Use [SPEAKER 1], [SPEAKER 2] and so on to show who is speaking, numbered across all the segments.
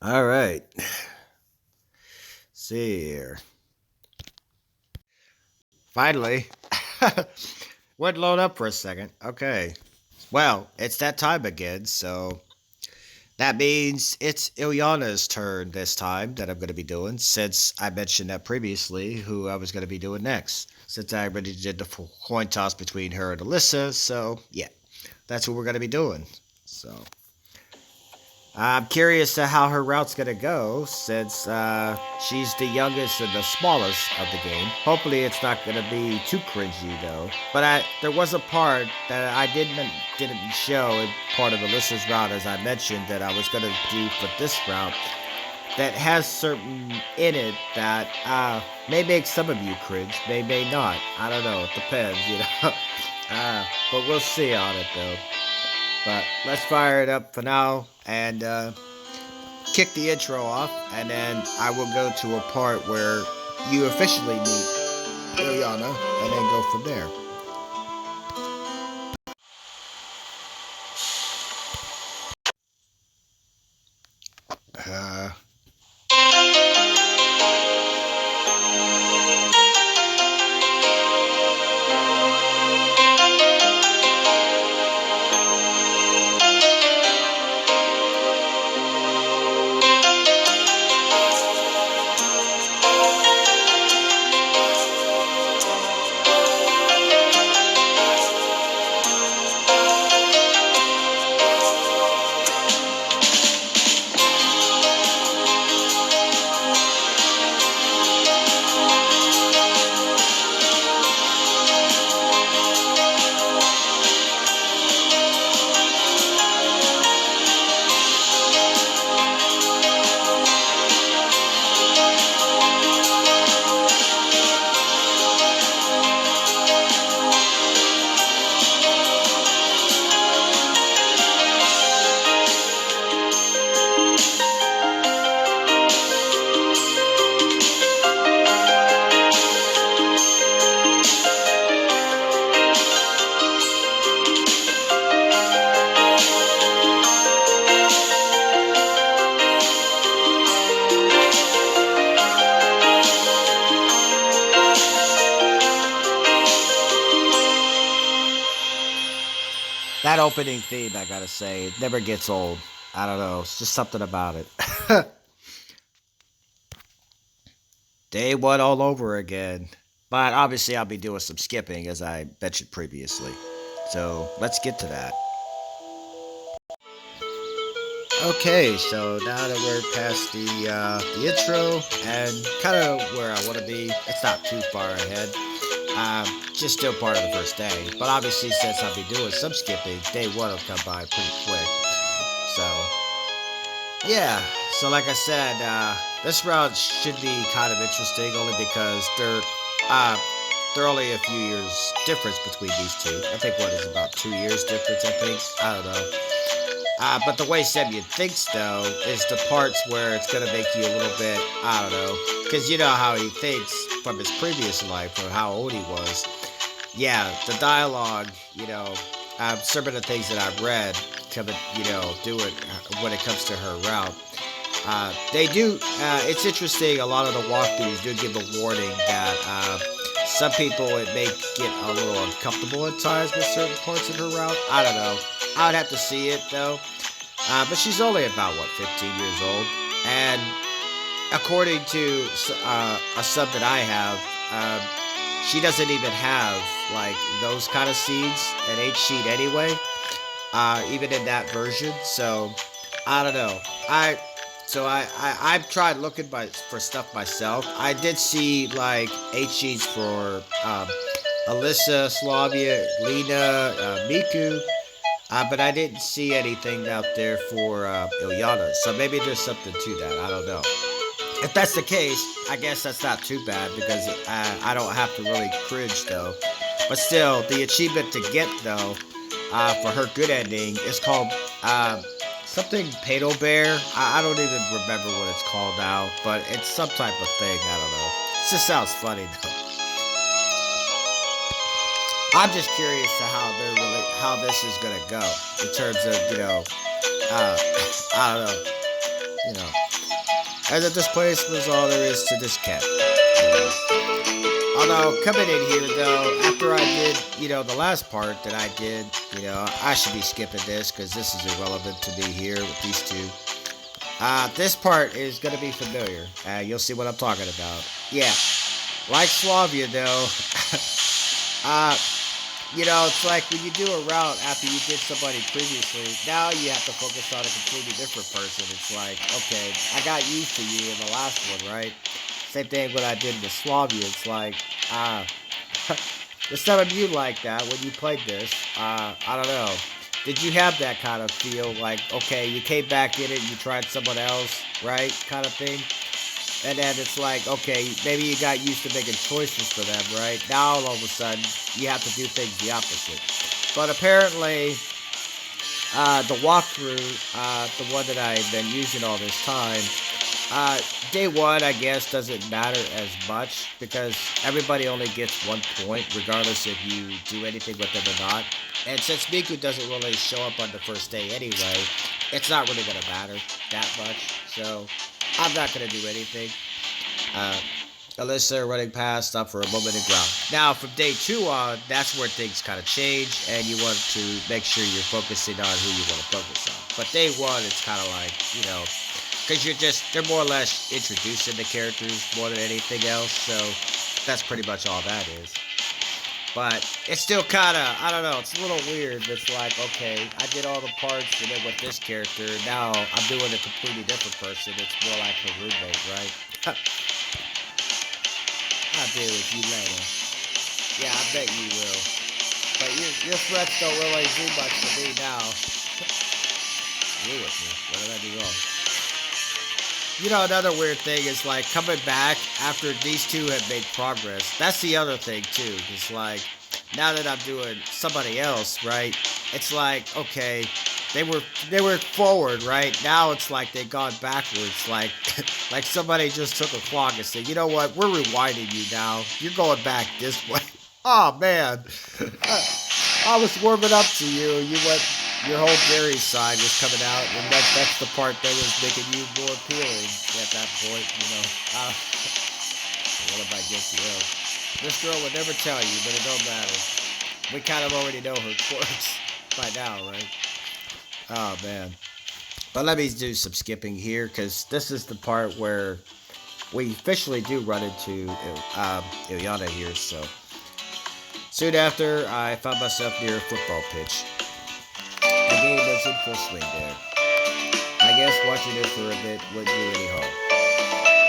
[SPEAKER 1] All right. See here. Finally. Wouldn't load up for a second. Okay. Well, it's that time again, so that means it's Ilyana's turn this time that I'm going to be doing, since I mentioned that previously who I was going to be doing next. Since I already did the coin toss between her and Alyssa, so yeah, that's what we're going to be doing. So I'm curious to how her route's gonna go since she's the youngest and the smallest of the game. Hopefully, it's not gonna be too cringy though. But there was a part that I didn't show in part of Alyssa's route, as I mentioned that I was gonna do for this route, that has certain in it that may make some of you cringe, may not. I don't know. It depends, you know. But we'll see on it though. But let's fire it up for now and kick the intro off, and then I will go to a part where you officially meet Ulyana, and then go from there. Uh, that opening theme, I gotta say, it never gets old. I don't know. It's just something about it. Day one all over again. But obviously, I'll be doing some skipping, as I mentioned previously. So let's get to that. Okay, so now that we're past the intro and kind of where I want to be, it's not too far ahead. Just still part of the first day, but obviously since I'll be doing some skipping, day one will come by pretty quick. So yeah, so like I said, this route should be kind of interesting only because uh, they're only a few years difference between these two. I think what is about 2 years difference. I think I don't know. But the way Semyon thinks, though, is the parts where it's going to make you a little bit, I don't know, because you know how he thinks from his previous life or how old he was. Yeah, the dialogue, some of the things that I've read, do it when it comes to her route. They do, it's interesting, a lot of the walkthroughs do give a warning that some people, it may get a little uncomfortable at times with certain parts of her route. I don't know. I would have to see it, though. But she's only about, 15 years old. And according to a sub that I have, she doesn't even have, like, those kind of seeds at H sheet anyway, even in that version. So, I don't know. I've tried looking for stuff myself. I did see, like, H sheets for Alyssa, Slavia, Lena, Miku. But I didn't see anything out there for Ilyana, so maybe there's something to that. I don't know. If that's the case, I guess that's not too bad because I don't have to really cringe though. But still, the achievement to get though for her good ending is called something Pato Bear. I don't even remember what it's called now, but it's some type of thing. I don't know. It just sounds funny though. I'm just curious to how this is gonna go in terms of uh, I don't know, you know. And that this place was all there is to this cat. Although, coming in here, though, after I did, the last part that I did, I should be skipping this because this is irrelevant to me here with these two. This part is going to be familiar. You'll see what I'm talking about. Yeah. Like Slavia, though, it's like when you do a route after you did somebody previously, now you have to focus on a completely different person. It's like, okay, I got used to you in the last one, right? Same thing when I did with Slavia. It's like, there's some of you like that when you played this. I don't know. Did you have that kind of feel like, okay, you came back in it, you tried someone else, right? Kind of thing. And then it's like, okay, maybe you got used to making choices for them, right? Now all of a sudden, you have to do things the opposite. But apparently, the walkthrough, the one that I've been using all this time, day one, I guess, doesn't matter as much because everybody only gets 1 point, regardless if you do anything with them or not. And since Miku doesn't really show up on the first day anyway, it's not really going to matter that much. So, I'm not going to do anything. Unless they're running past up for a moment of ground. Now, from day 2 on, that's where things kind of change, and you want to make sure you're focusing on who you want to focus on. But day 1, it's kind of like, because they're more or less introducing the characters more than anything else, so that's pretty much all that is. But it's still kind of, I don't know, it's a little weird. It's like, okay, I did all the parts and then with this character, now I'm doing a completely different person. It's more like a roommate, right? I'll deal with you later. Yeah, I bet you will. But your threats don't really do much for me now. Deal with me. What did I do wrong? Another weird thing is like coming back after these two have made progress. That's the other thing too. It's like now that I'm doing somebody else, right? It's like, okay, they were forward, right? Now it's like they've gone backwards. Like like somebody just took a clock and said, you know what? We're rewinding you now. You're going back this way. Oh man, I was warming up to you. You went. Your whole Jerry side was coming out, and that's the part that was making you more appealing at that point, What if I get you ill? This girl would never tell you, but it don't matter. We kind of already know her quirks by now, right? Oh, man. But let me do some skipping here, because this is the part where we officially do run into Ulyana here, so. Soon after, I found myself near a football pitch. The game was in full swing there. I guess watching it for a bit wouldn't do any harm.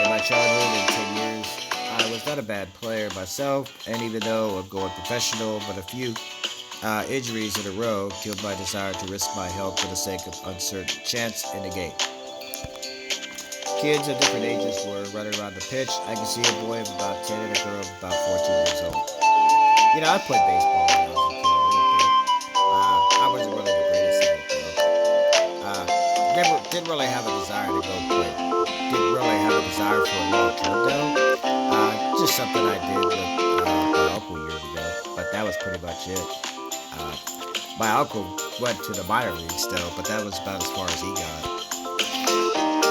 [SPEAKER 1] In my childhood and 10 years, I was not a bad player myself, and even though I'm going professional, but a few injuries in a row killed my desire to risk my health for the sake of uncertain chance in the game. Kids of different ages were running around the pitch. I could see a boy of about 10 and a girl of about 14 years old. I played baseball when I was a kid a little bit. I wasn't really the greatest at it though. Didn't really have a desire to go play. Didn't really have a desire for a long term though. Just something I did with my uncle years ago. But that was pretty much it. My uncle went to the minor leagues still, but that was about as far as he got.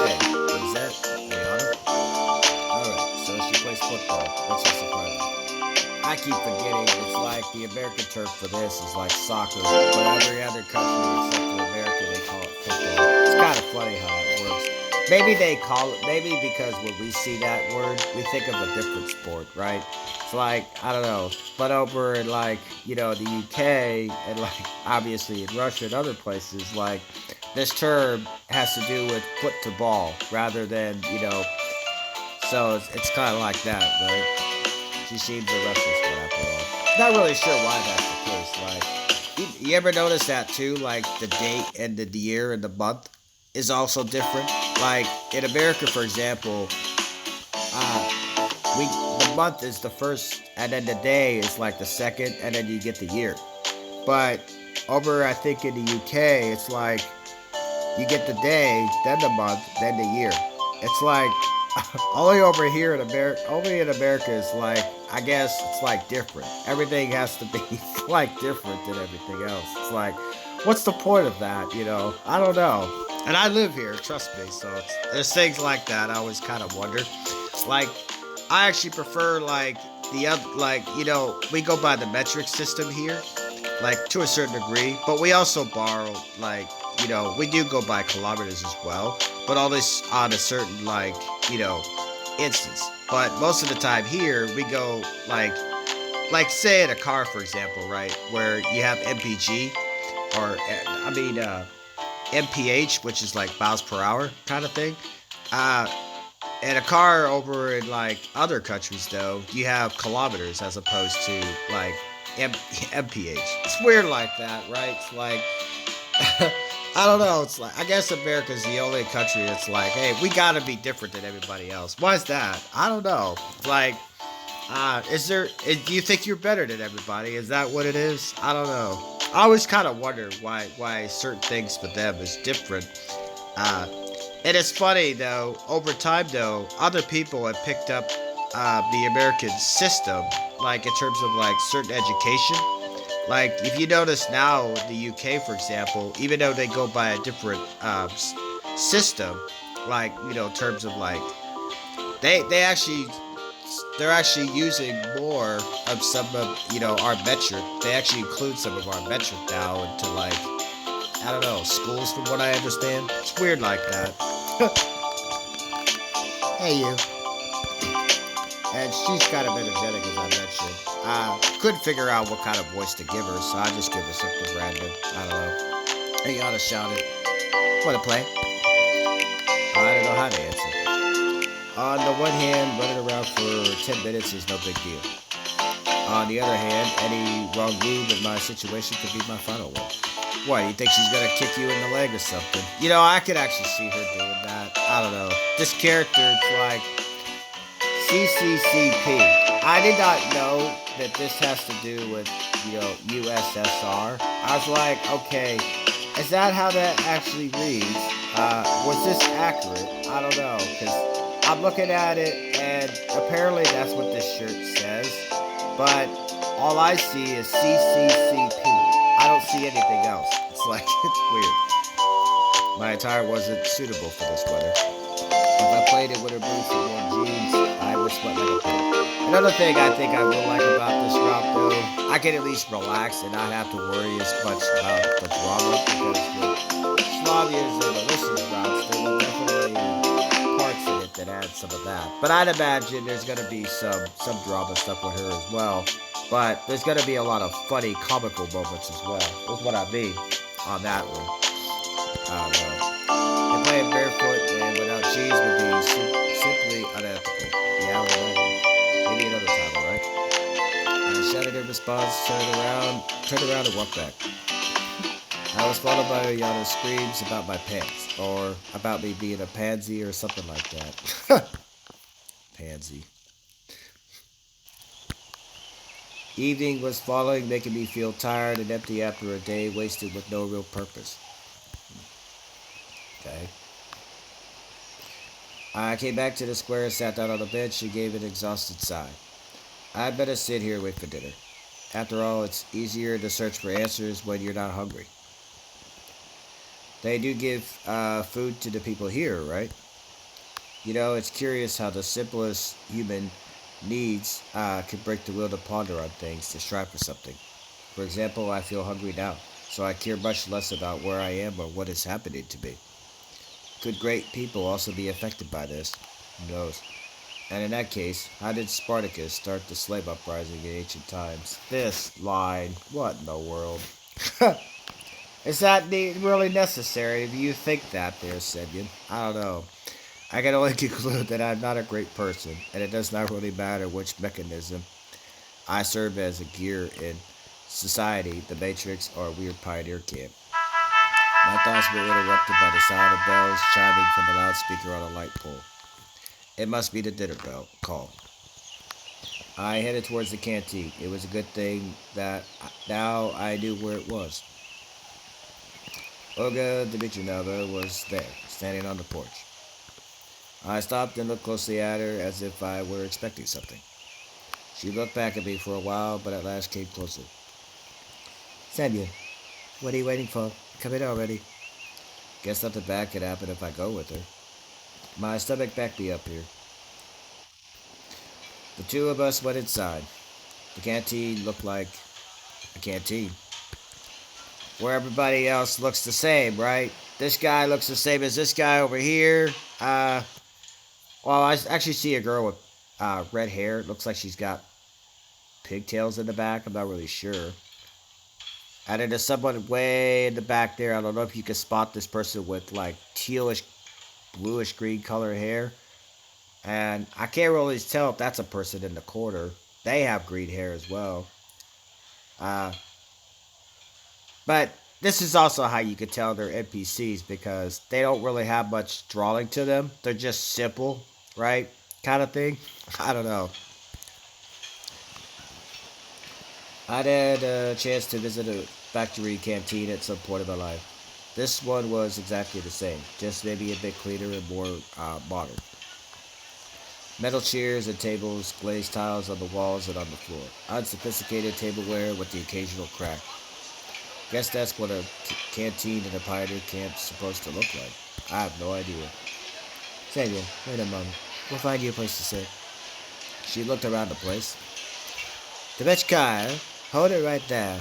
[SPEAKER 1] Hey, what is that? Ulyana? Alright, so she plays football. What's so surprising? I keep forgetting it's like the American term for this is like soccer, but every other country except for America they call it football. It's kind of funny how it works. Maybe they call it, maybe because when we see that word, we think of a different sport, right? It's like, I don't know, but over in like, the UK and like obviously in Russia and other places, like this term has to do with foot to ball rather than, so it's kind of like that, right? She seems a Russian sport after all. Not really sure why that's the case. Like, you ever notice that too? Like the date and the year and the month is also different. Like in America, for example, the month is the first, and then the day is like the second, and then you get the year. But over, I think in the UK, it's like you get the day, then the month, then the year. It's like only over here in America, only in America is like, I guess it's like different. Everything has to be like different than everything else. It's like, what's the point of that? I don't know. And I live here, trust me. So there's things like that. I always kind of wonder. Like, I actually prefer like the other, like we go by the metric system here, like to a certain degree, but we also borrow like we do go by kilometers as well, but all this on a certain instance. But most of the time here we go like say in a car for example, right, where you have mpg or mph, which is like miles per hour kind of thing. uh in a car over in like other countries though, you have kilometers as opposed to like mph. It's weird like that, right? It's like I don't know. It's like I guess America's the only country that's like, hey, we gotta be different than everybody else. Why is that? I don't know. Like, do you think you're better than everybody? Is that what it is? I don't know. I always kind of wonder why certain things for them is different. Uh, and it's funny though. Over time though, other people have picked up the American system, like in terms of like certain education. Like if you notice now, the UK, for example, even though they go by a different system, like in terms of like they're actually using more of some of our metric. They actually include some of our metric now into like I don't know schools, from what I understand. It's weird like that. Hey you. And she's kind of energetic, as I mentioned. Couldn't figure out what kind of voice to give her, so I just give her something random. I don't know. Hey, you ought to shout it. Want to play? I don't know how to answer. On the one hand, running around for 10 minutes is no big deal. On the other hand, any wrong move in my situation could be my final one. What, you think she's gonna kick you in the leg or something? I could actually see her doing that. I don't know. This character, it's like CCCP. I did not know that this has to do with, USSR. I was like, okay, is that how that actually reads? Was this accurate? I don't know, because I'm looking at it, and apparently that's what this shirt says, but all I see is CCCP. I don't see anything else. It's like, it's weird. My attire wasn't suitable for this weather. If I played it with her boots and wore jeans, I would sweat like a pig. Another thing I think I will like about this route, though, I can at least relax and not have to worry as much about the drama, because with Slavia's and Alyssa's routes, there were definitely parts in it that add some of that. But I'd imagine there's going to be some drama stuff with her as well. But there's going to be a lot of funny, comical moments as well, is what I mean on that one. I don't know. And playing barefoot and without cheese would be simply unethical. Yeah, well, maybe another time, alright? I shouted in response, turned around and walked back. I was followed by Ulyana's screams about my pants, or about me being a pansy or something like that. Pansy. Evening was falling, making me feel tired and empty after a day wasted with no real purpose. Okay. I came back to the square, sat down on the bench, and gave an exhausted sigh. I'd better sit here and wait for dinner. After all, it's easier to search for answers when you're not hungry. They do give food to the people here, right? It's curious how the simplest human needs can break the will to ponder on things, to strive for something. For example, I feel hungry now, so I care much less about where I am or what is happening to me. Could great people also be affected by this? Who knows? And in that case, how did Spartacus start the slave uprising in ancient times? This line, what in the world? Is that really necessary? Do you think that there, Semyon? I don't know. I can only conclude that I'm not a great person, and it does not really matter which mechanism I serve as a gear in society, the Matrix, or a weird pioneer camp. My thoughts were interrupted by the sound of bells chiming from a loudspeaker on a light pole. It must be the dinner bell call. I headed towards the canteen. It was a good thing that now I knew where it was. Olga Dmitrievna was there, standing on the porch. I stopped and looked closely at her as if I were expecting something. She looked back at me for a while, but at last came closer. Semyon, what are you waiting for? Come in already. Guess nothing bad could happen if I go with her. My stomach backed me up here. The two of us went inside. The canteen looked like a canteen. Where everybody else looks the same, right? This guy looks the same as this guy over here. Well, I actually see a girl with red hair. It looks like she's got pigtails in the back. I'm not really sure. And then there's someone way in the back there. I don't know if you can spot this person with like tealish, bluish green color hair. And I can't really tell if that's a person in the corner. They have green hair as well. Uh, but this is also how you can tell they're NPCs because they don't really have much drawing to them. They're just simple, right? Kind of thing. I don't know. I had a chance to visit a factory canteen at some point in my life. This one was exactly the same, just maybe a bit cleaner and more modern. Metal chairs and tables, glazed tiles on the walls and on the floor. Unsophisticated tableware with the occasional crack. Guess that's what a canteen in a pioneer camp's supposed to look like. I have no idea. Samuel, wait a moment. We'll find you a place to sit. She looked around the place. The bitch car, hold it right there.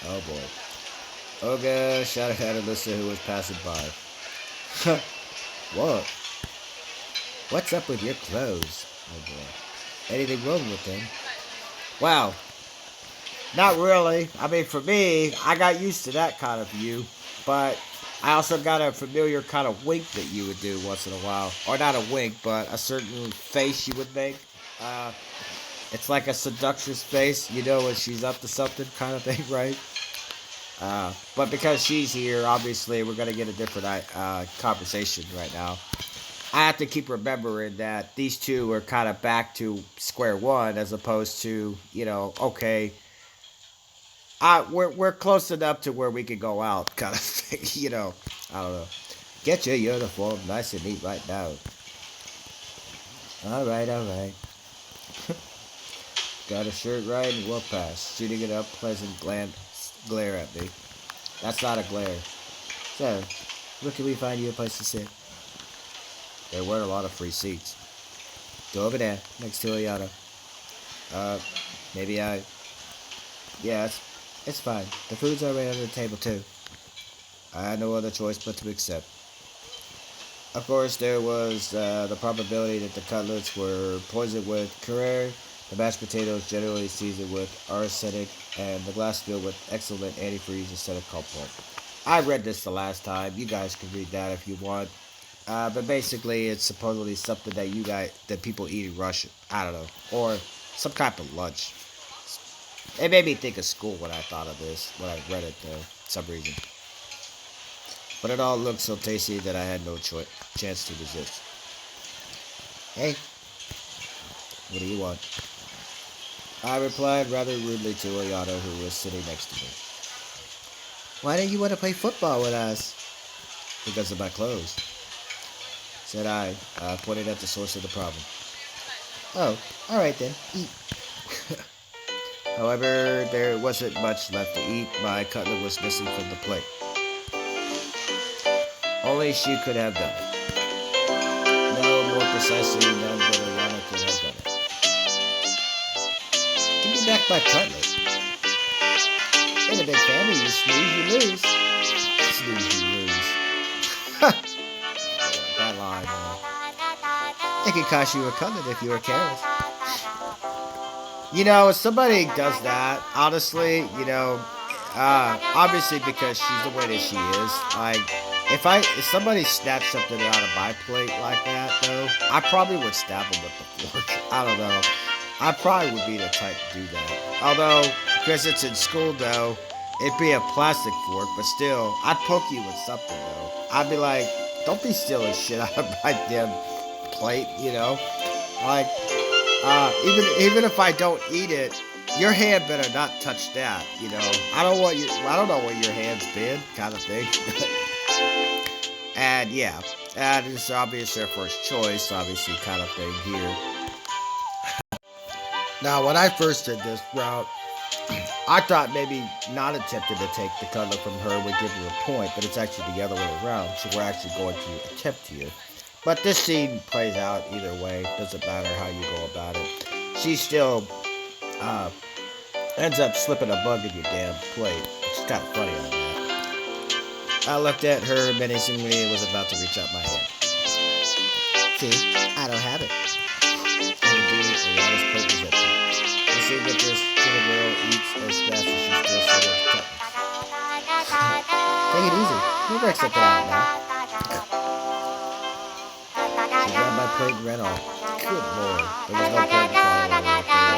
[SPEAKER 1] Oh boy. Olga shouted at Alyssa who was passing by. What? What's up with your clothes? Oh boy. Anything wrong with them? Wow. Not really. I mean, for me, I got used to that kind of view. But I also got a familiar kind of wink that you would do once in a while. Or not a wink, but a certain face you would make. It's like a seductress face, you know, when she's up to something kind of thing, right? But because she's here, obviously, we're going to get a different conversation right now. I have to keep remembering that these two are kind of back to square one as opposed to, you know, okay, we're close enough to where we can go out kind of thing, you know. I don't know. Get your uniform nice and neat right now. All right, all right. Got a shirt right and we'll pass. Shooting it up, pleasant glare at me. That's not a glare. So, where can we find you a place to sit? There weren't a lot of free seats. Go over there, next to Ulyana. Maybe I... Yeah, it's fine. The food's already under the table, too. I had no other choice but to accept. Of course, there was the probability that the cutlets were poisoned with curare, the mashed potatoes generally seasoned with arsenic, and the glass filled with excellent antifreeze instead of compote. I read this the last time. You guys can read that if you want. But basically, it's supposedly something that people eat in Russia. I don't know. Or some type of lunch. It made me think of school when I thought of this, when I read it, though, for some reason. But it all looked so tasty that I had no chance to resist. Hey, what do you want? I replied rather rudely to Ulyana, who was sitting next to me. Why don't you want to play football with us? Because of my clothes, said I, pointing at the source of the problem. Oh, alright then, eat. However, there wasn't much left to eat. My cutlet was missing from the plate. Only she could have done it. No, more precisely, none but Ulyana could have done it. Give me back my cutlet. In a big family, you snooze, you lose. Snooze, you lose. That line, it could cost you a cutlet if you were careless. You know, if somebody does that, honestly, you know, obviously because she's the way that she is, like, if somebody snatched something out of my plate like that, though, I probably would stab them with the fork. I don't know. I probably would be the type to do that. Although, because it's in school, though, it'd be a plastic fork, but still, I'd poke you with something, though. I'd be like, don't be stealing shit out of my damn plate, you know? Like, even if I don't eat it, your hand better not touch that, you know? I don't know where your hand's been, kind of thing. And yeah, and it's obviously their first choice, obviously, kind of thing here. Now, when I first did this route, I thought maybe not attempting to take the color from her would give her a point, but it's actually the other way around. So we're actually going to attempt here. But this scene plays out either way. Doesn't matter how you go about it. She still uh, ends up slipping a bug in your damn plate. It's kind of funny on that. I looked at her menacingly and was about to reach out my hand. See, I don't have it. Indeed, Ulyana's plate was empty. You see that this little girl eats as fast as she still serves cutlass. Take it easy. You'll work something out now. She grabbed my plate and ran off. Good lord. There was no point in following her.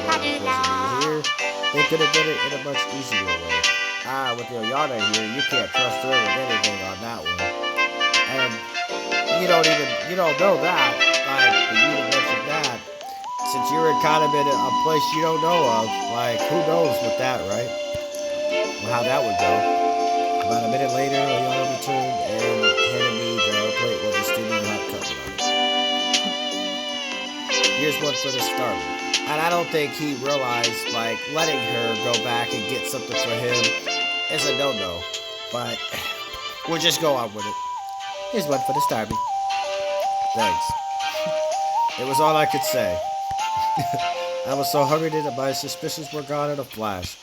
[SPEAKER 1] If they were forcing me here, they could have done it in a much easier way. With Ulyana here, you can't trust her with anything on that one. And you don't know that. Like, for you to mention that, since you're kind of in a place you don't know of, like, who knows with that, right? Well, how that would go. About a minute later, Ulyana returned and handed me the plate with a steaming hot cutlet on it. Here's one for the starter. And I don't think he realized, like, letting her go back and get something for him is a no-no. But we'll just go on with it. Here's one for the starter. Thanks. It was all I could say. I was so hurried that my suspicions were gone in a flash.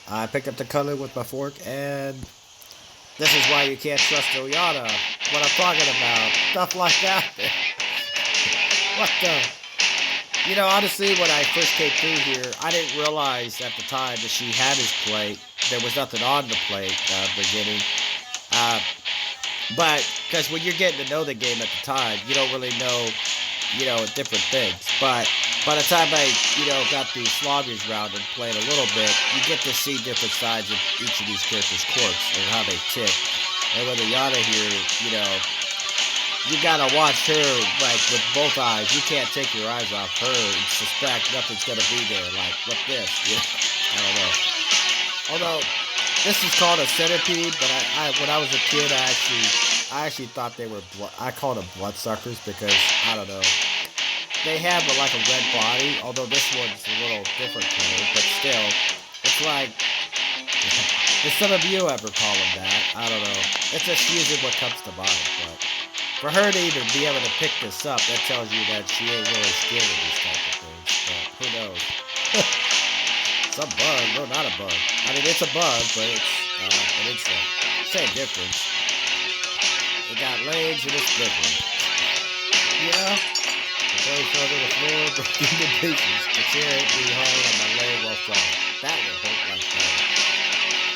[SPEAKER 1] I picked up the cutlet with my fork, and this is why you can't trust Ulyana. What I'm talking about. Stuff like that. What the? You know, honestly, when I first came through here, I didn't realize at the time that she had his plate. There was nothing on the plate beginning. But, because when you're getting to know the game at the time, you don't really know, different things. But by the time I, got the sloggers round and played a little bit, you get to see different sides of each of these characters' quirks and how they tick. And with Ulyana here, you gotta watch her, like, with both eyes. You can't take your eyes off her and suspect nothing's gonna be there. Like, what this? I don't know. Although, this is called a centipede, but when I was a kid, I actually thought they were, I called them bloodsuckers because, I don't know. They have, like, a red body, although this one's a little different color, but still, it's like, did some of you ever call them that? I don't know. It's just usually what comes to mind, but for her to even be able to pick this up, that tells you that she ain't really skilled in these type of things. But who knows? It's a bug. No, not a bug. I mean, it's a bug, but it's an insect. Same difference. It got legs and it's different. Yeah. The belly fell to the floor, broke into pieces. The chair hit me hard on my leg while falling. That would hurt like hell.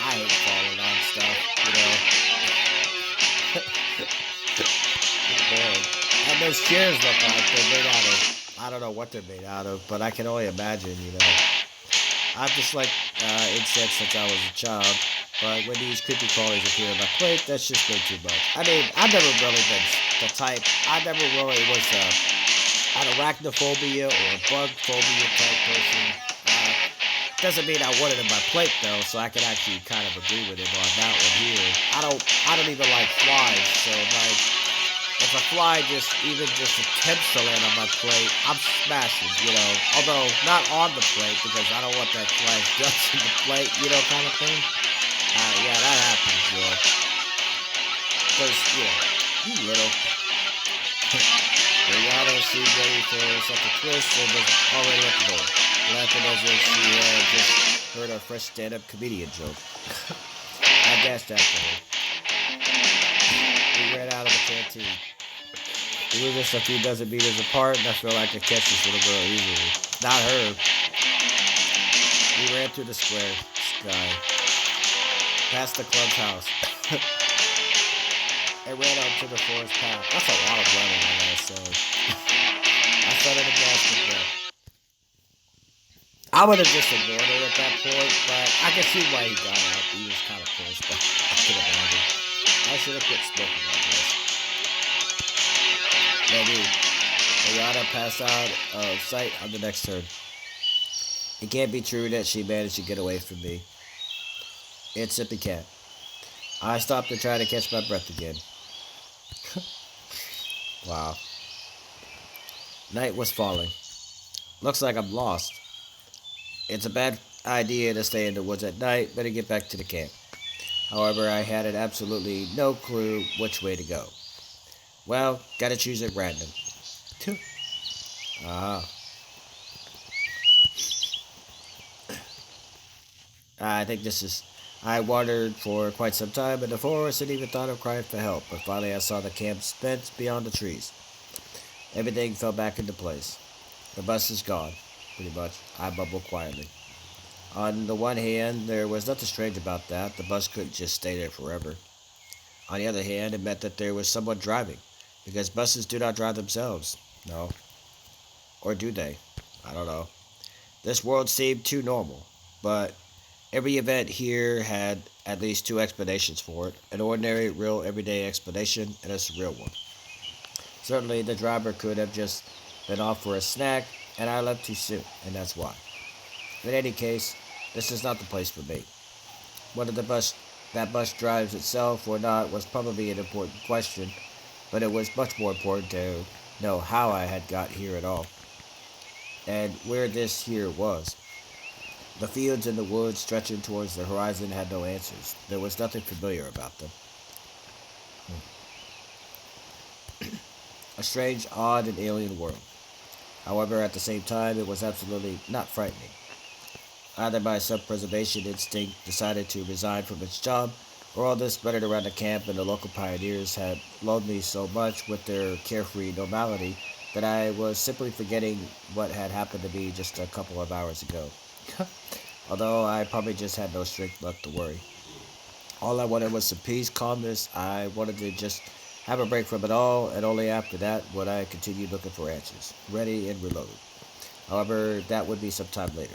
[SPEAKER 1] I hate falling on stuff, And those chairs look like they're made out of, I don't know what they're made out of, but I can only imagine, I've just liked insects since I was a child, but when these creepy crawlies appear on my plate, that's just way too much. I mean, I've never really been the type, I never really was an arachnophobia or a bug phobia type person. Doesn't mean I want it in my plate though, so I can actually kind of agree with him on that one here. I don't even like flies, so like, if a fly even just attempts to land on my plate, I'm smashing, Although, not on the plate, because I don't want that fly's guts in the plate, kind of thing. Yeah, that happens, Because, you little. Ulyana seemed ready for such a twist and was already at the door. Laughing as if she had just heard a fresh stand-up comedian joke. I dashed after her. We ran out of the canteen. We were just a few dozen meters apart, and I felt like I could catch this little girl easily. Not her. We ran through the square, sky, past the club's house, and ran out to the forest path. That's a lot of running, I gotta say. I started to gasp for breath. I would have just ignored her at that point, but I can see why he got out. He was kind of pissed, but I could imagine. I should have quit smoking, I guess. Maybe Ulyana passed out of sight on the next turn. It can't be true that she managed to get away from me. It simply can't. I stopped and tried to catch my breath again. Wow. Night was falling. Looks like I'm lost. It's a bad idea to stay in the woods at night, but to get back to the camp. However, I had absolutely no clue which way to go. Well, gotta choose at random. Ah, I think this is. I wandered for quite some time in the forest and even thought of crying for help, but finally I saw the camp's fence beyond the trees. Everything fell back into place. The bus is gone, pretty much. I bubbled quietly. On the one hand, there was nothing strange about that. The bus couldn't just stay there forever. On the other hand, it meant that there was someone driving, because buses do not drive themselves. No. Or do they? I don't know. This world seemed too normal, but every event here had at least two explanations for it: an ordinary, real, everyday explanation, and a surreal one. Certainly, the driver could have just been off for a snack, and I left too soon, and that's why. In any case, this is not the place for me. Whether that bus drives itself or not was probably an important question, but it was much more important to know how I had got here at all, and where this here was. The fields and the woods stretching towards the horizon had no answers. There was nothing familiar about them. A strange, odd, and alien world. However, at the same time, it was absolutely not frightening. Either my self-preservation instinct decided to resign from its job, or all this spreading around the camp and the local pioneers had lulled me so much with their carefree normality that I was simply forgetting what had happened to me just a couple of hours ago. Although I probably just had no strength left to worry. All I wanted was some peace, calmness. I wanted to just have a break from it all, and only after that would I continue looking for answers, ready and reloaded. However, that would be sometime later.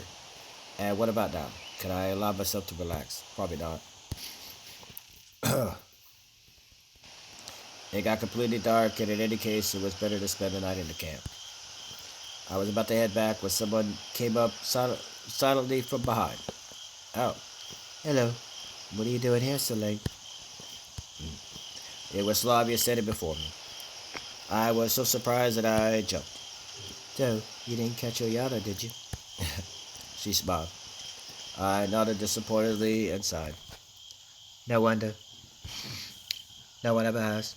[SPEAKER 1] And what about now? Can I allow myself to relax? Probably not. It got completely dark, and in any case, it was better to spend the night in the camp. I was about to head back when someone came up silently from behind. Oh, hello. What are you doing here so late? It was Slavia standing before me. I was so surprised that I jumped. So, you didn't catch Ulyana, did you? She smiled. I nodded disappointedly and sighed. No wonder. No one ever has.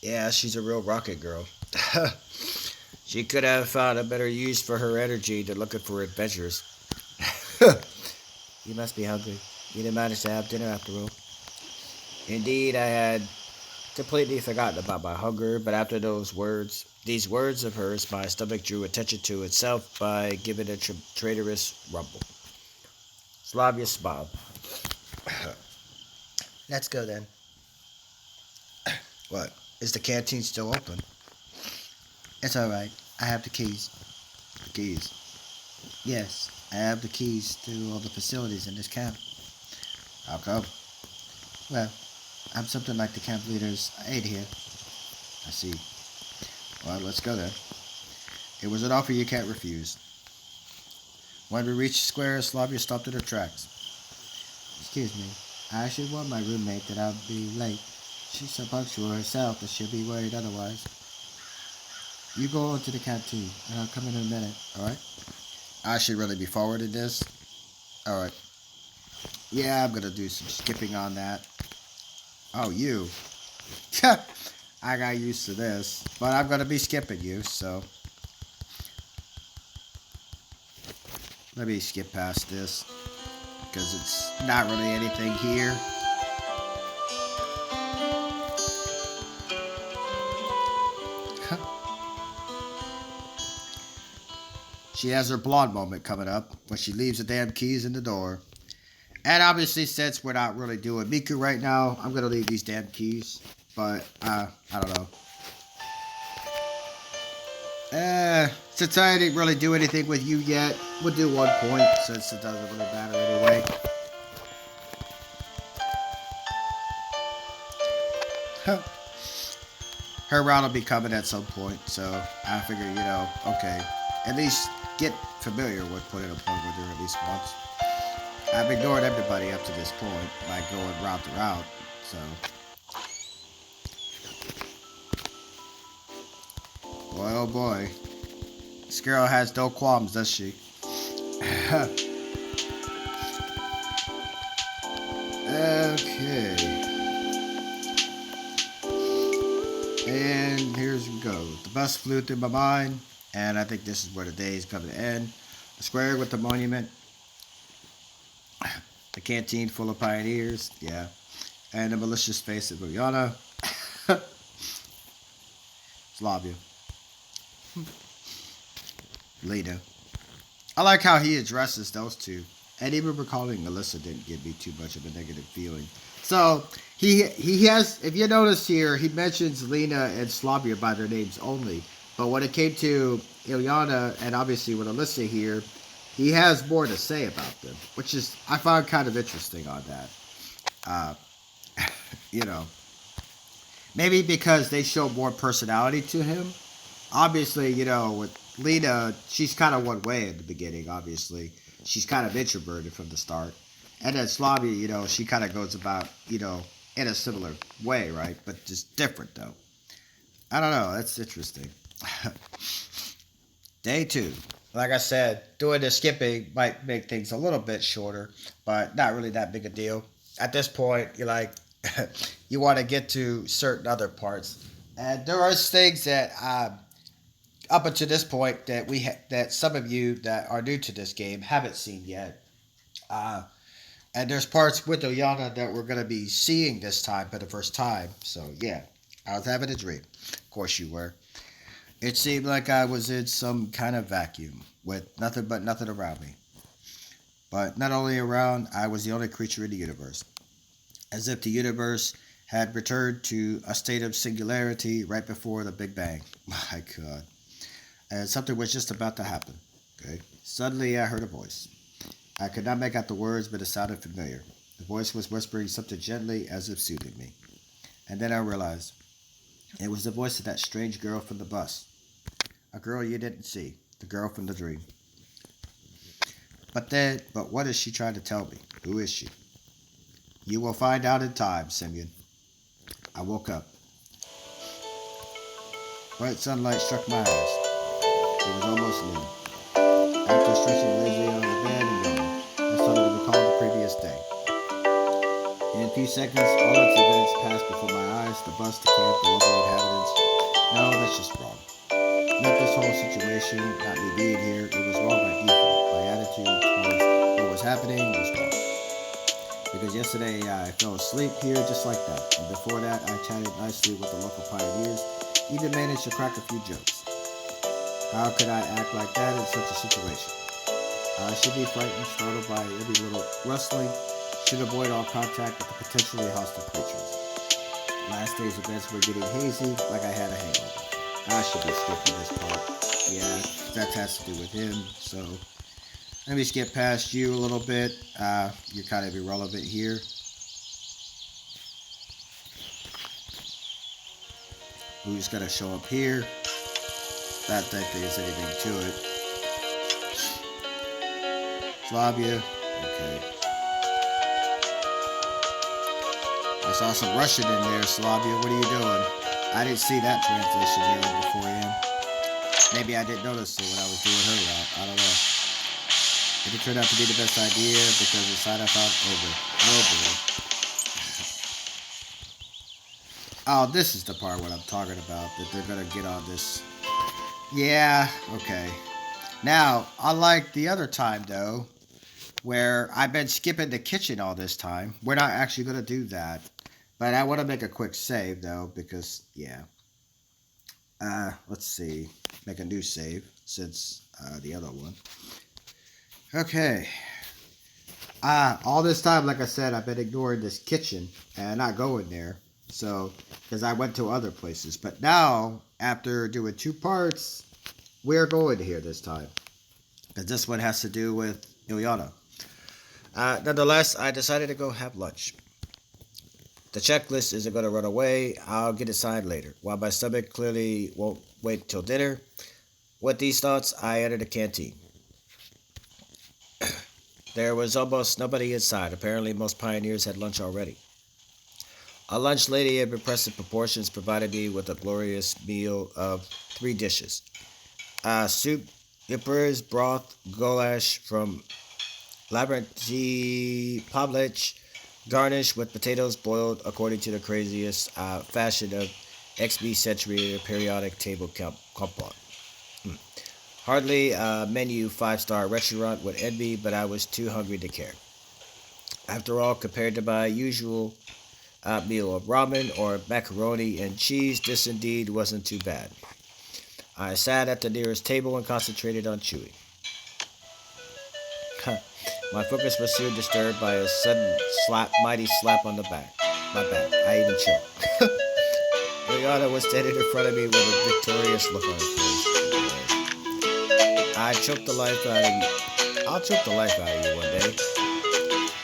[SPEAKER 1] Yeah, she's a real rocket girl. She could have found a better use for her energy than looking for adventures. You must be hungry. You didn't manage to have dinner after all. Indeed, I had completely forgotten about my hunger, but after these words of hers, my stomach drew attention to itself by giving a traitorous rumble. Slavia smiled. Let's go then. What? Is the canteen still open? It's all right. I have the keys. The keys? Yes, I have the keys to all the facilities in this camp. How come? Well, I'm something like the camp leader's aide here. I see. Well, let's go then. It was an offer you can't refuse. When we reached the square, Slavia stopped in her tracks. Excuse me. I should warn my roommate that I'll be late. She's so punctual herself that she'll be worried otherwise. You go on to the canteen, and I'll come in a minute, alright? I should really be forwarding this. Alright. Yeah, I'm gonna do some skipping on that. Oh, you. I got used to this. But I'm gonna be skipping you, so. Let me skip past this. Because it's not really anything here. She has her blonde moment coming up when she leaves the damn keys in the door. And obviously, since we're not really doing Miku right now, I'm going to leave these damn keys. But, I don't know. Since I didn't really do anything with you yet, we'll do 1 point since it doesn't really matter anyway. Her round will be coming at some point, so I figure, okay, at least get familiar with putting a point with her at least once. I've ignored everybody up to this point by going route to route, so. Boy, oh boy. This girl has no qualms, does she? Okay. And here's we go. The bus flew through my mind, and I think this is where the day is coming to end. The square with the monument, the canteen full of pioneers, yeah, and the malicious face of Ulyana. Slavia. Lena. I like how he addresses those two. And even recalling Alyssa didn't give me too much of a negative feeling. So he has, if you notice here, he mentions Lena and Slavia by their names only. But when it came to Ilyana and obviously with Alyssa here, he has more to say about them, which is I found kind of interesting on that. Uh, you know, maybe because they show more personality to him. Obviously, with Lena, she's kind of one way in the beginning, obviously. She's kind of introverted from the start. And then Slavia, she kind of goes about, in a similar way, right? But just different, though. I don't know. That's interesting. Day 2. Like I said, doing the skipping might make things a little bit shorter, but not really that big a deal. At this point, you're like, you want to get to certain other parts. And there are things that up until this point that that some of you that are new to this game haven't seen yet. Uh, and there's parts with Ulyana that we're going to be seeing this time for the first time. So yeah, I was having a dream. Of course you were. It seemed like I was in some kind of vacuum with nothing but nothing around me. But not only around, I was the only creature in the universe. As if the universe had returned to a state of singularity right before the Big Bang. My God. And something was just about to happen. Okay. Suddenly I heard a voice. I could not make out the words, but it sounded familiar. The voice was whispering something gently as if soothing me. And then I realized it was the voice of that strange girl from the bus. A girl you didn't see. The girl from the dream. But what is she trying to tell me? Who is she? You will find out in time, Simeon. I woke up. Bright sunlight struck my eyes. It was almost noon. After stretching lazily on the bed and yawning, I started to recall the previous day. In a few seconds, all its events passed before my eyes: the bus, the camp, the lovely inhabitants. No, that's just wrong. Not this whole situation, not me being here. It was wrong by default. My attitude towards what was happening was wrong. Because yesterday I fell asleep here just like that. And before that, I chatted nicely with the local pioneers, even managed to crack a few jokes. How could I act like that in such a situation? I should be frightened, startled by every little rustling, should avoid all contact with the potentially hostile creatures. Last day's events were getting hazy, like I had a hangover. I should be skipping this part. Yeah, that has to do with him, so let me skip past you a little bit. You're kind of irrelevant here. Who's going to show up here? Not that there's anything to it. Slavia. Okay. I saw some Russian in there, Slavia. What are you doing? I didn't see that translation there beforehand. Maybe I didn't notice it when I was doing her route. I don't know. It turned out to be the best idea because the side I found over. Oh, this is the part what I'm talking about, that they're going to get on this. Yeah, okay. Now, unlike the other time, though, where I've been skipping the kitchen all this time, we're not actually going to do that. But I want to make a quick save, though, because, yeah. Let's see. Make a new save, since the other one. Okay. All this time, like I said, I've been ignoring this kitchen and not going there. So, because I went to other places. But now, after doing 2 parts, we're going here this time. Because this one has to do with Ulyana. Nonetheless, I decided to go have lunch. The checklist isn't going to run away. I'll get it signed later. While my stomach clearly won't wait till dinner. With these thoughts, I entered the canteen. There was almost nobody inside. Apparently, most pioneers had lunch already. A lunch lady of impressive proportions provided me with a glorious meal of 3 dishes. Soup, emperor's broth, goulash from Labranty Pavlich, Garnish with potatoes boiled according to the craziest fashion of XB century periodic table compote. Hardly a menu five-star restaurant would envy, but I was too hungry to care. After all, compared to my usual meal of ramen or macaroni and cheese, this indeed wasn't too bad. I sat at the nearest table and concentrated on chewing. My focus was soon disturbed by a sudden mighty slap on the back. My back. I even choked. Ulyana was standing in front of me with a victorious look on her face. I choked the life out of you. I'll choke the life out of you one day.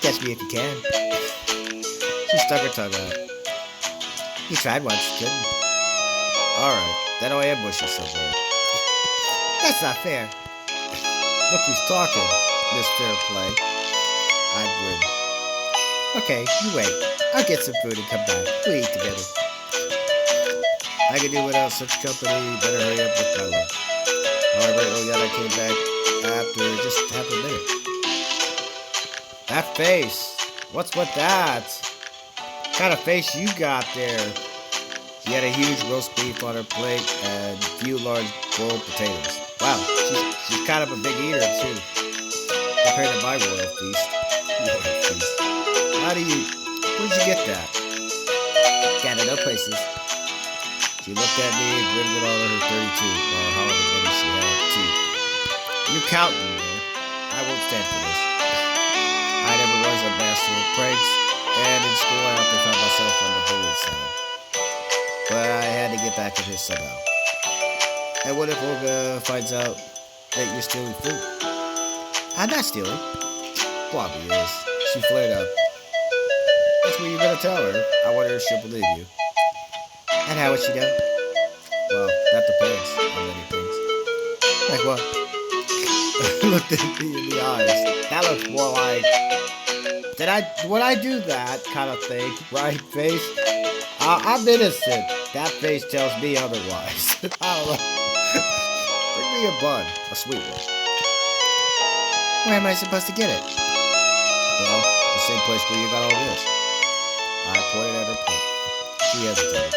[SPEAKER 1] Catch me if you can. She stuck her tongue out. You tried once, couldn't? Alright, then I'll ambush you somewhere. That's not fair. Look who's talking, Miss Fair Play. I grinned. Okay, you wait. I'll get some food and come back. We'll eat together. I can do without such company. Better hurry up with my lunch. However, Ulyana came back after just half a minute. That face. What's with that? What kind of face you got there? She had a huge roast beef on her plate and a few large boiled potatoes. Wow, she's kind of a big eater too, compared to my royal feast. Royal feast. Where'd you get that? Got it no places. She looked at me and grinned with all of her 32, or however many she had, teeth. You're counting, man. I won't stand for this. I never was a master of pranks, and in school I often found myself on the bullied side. But I had to get back at her somehow. And what if Olga finds out that you're stealing food? I'm not stealing. Bobby is. She flared up. That's what you're gonna tell her. I wonder if she'll believe you. And how would she know? Well, that depends on many things. Like what? Looked at me in the eyes. That looks more like would I do that kind of thing, right, face? I'm innocent. That face tells me otherwise. I don't know. Bring me a bun, a sweet one. Where am I supposed to get it? Well, the same place where you got all this. I pointed at her plate. She hesitated.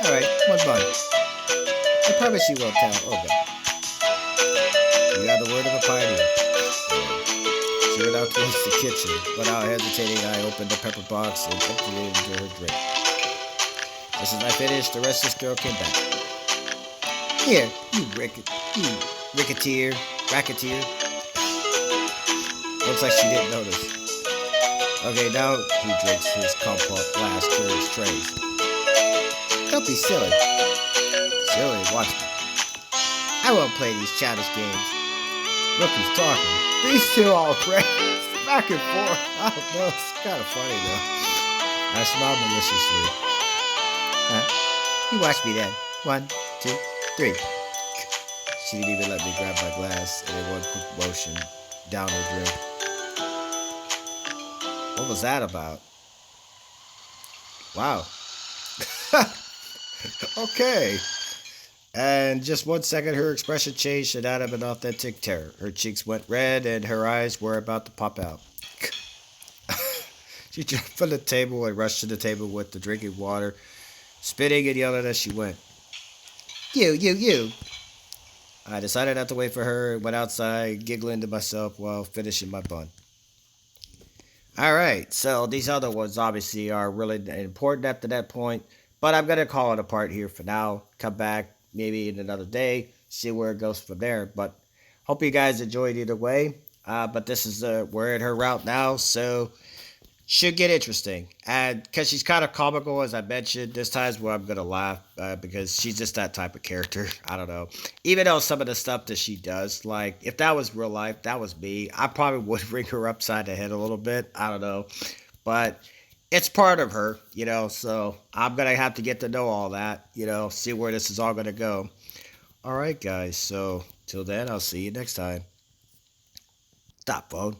[SPEAKER 1] Alright, one bun. I promise you won't tell Olga. You got the word of a pioneer. She went out towards the kitchen. Without hesitating, I opened the pepper box and emptied it into her drink. Just as I finished, the restless girl came back. Here, you racketeer. Looks like she didn't notice. Okay, now he drinks his compote glass through his trays. Don't be silly. Silly, watch me. I won't play these childish games. Look who's talking. These two all pray. Back and forth. I don't know, it's kind of funny though. I smiled maliciously. You watch me then. 1, 2, 3. She didn't even let me grab my glass, and in one quick motion, down her drink. What was that about? Wow. Okay. And just 1 second, her expression changed to that of an authentic terror. Her cheeks went red, and her eyes were about to pop out. She jumped from the table and rushed to the table with the drinking water, spitting and yelling as she went. You. I decided not to wait for her and went outside, giggling to myself while finishing my bun. Alright, so these other ones obviously are really important after that point, but I'm going to call it a part here for now. Come back maybe in another day, see where it goes from there. But hope you guys enjoyed either way. But this is we're in her route now, so should get interesting. And because she's kind of comical, as I mentioned, this time's where I'm going to laugh because she's just that type of character. I don't know. Even though some of the stuff that she does, like if that was real life, that was me, I probably would ring her upside the head a little bit. I don't know. But it's part of her, so I'm going to have to get to know all that, see where this is all going to go. All right, guys. So till then, I'll see you next time. Stop, phone.